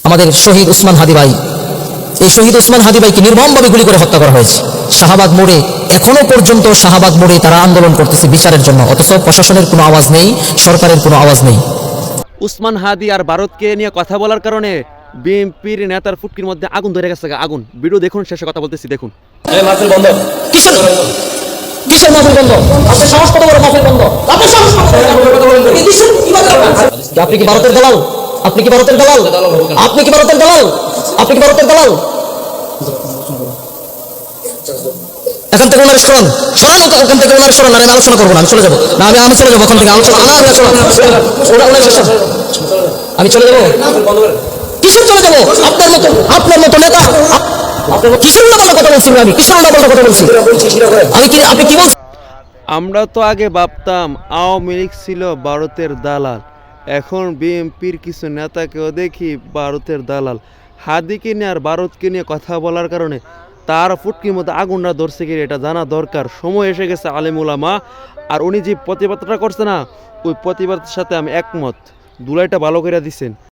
আমাদের শহীদ উসমান হাদি ভাই, এই শহীদ উসমান হাদি ভাইকে নির্মমভাবে গুলি করে হত্যা করা হয়েছে শাহবাগ মোড়ে। এখনো পর্যন্ত শাহবাগ মোড়ে তারা আন্দোলন করতেছে বিচারের জন্য, অথচ প্রশাসনের কোনো আওয়াজ নেই, সরকারের কোনো আওয়াজ নেই। উসমান হাদি আর ভারতকে নিয়ে কথা বলার কারণে বিএনপির নেতার ফুটকির মধ্যে আগুন ধরে গেছে, আগুন। ভিডিও দেখুন, শেষে কথা বলতেছি, দেখুন। কিসের কিসের মাহফিল বন্ধ? আপনার সাহস কত বড়? মাহফিল বন্ধ? আপনার সাহস কত বড়? আপনি কি ভারতের দালাল? আপনি কি ভারতের দালাল? আপনি কি ভারতের দালাল? আপনি কি ভারতের দালাল? এখান থেকে ওনার সরান, সরান ওখান থেকে ওনার সরান। আর আমি আলোচনা করবো না, আমি চলে যাবো না, আমি চলে যাবো ওখান থেকে। আলোচনা আমি চলে যাবো। কিসের চলে যাবো? আপনার মতো নেতা কিসের উল্টাপাল্টা কথা বলছি? আমি কিসের উল্টাপাল্টা কথা বলছি? আমি কি, আপনি কি বলছেন? আমরা তো আগে ভাবতাম আওয়ামী লীগ ছিল ভারতের দালাল, এখন বিএনপির কিছু নেতাকেও দেখি ভারতের দালাল। হাদিকে নিয়ে আর ভারতকে নিয়ে কথা বলার কারণে তার ফুটকির মধ্যে আগুনটা ধরছে কি, এটা জানা দরকার। সময় এসে গেছে আলেম উলামা। আর উনি যে প্রতিবাদটা করছে না, ওই প্রতিবাদের সাথে আমি একমত। দুলাইটা ভালো করে দিচ্ছেন।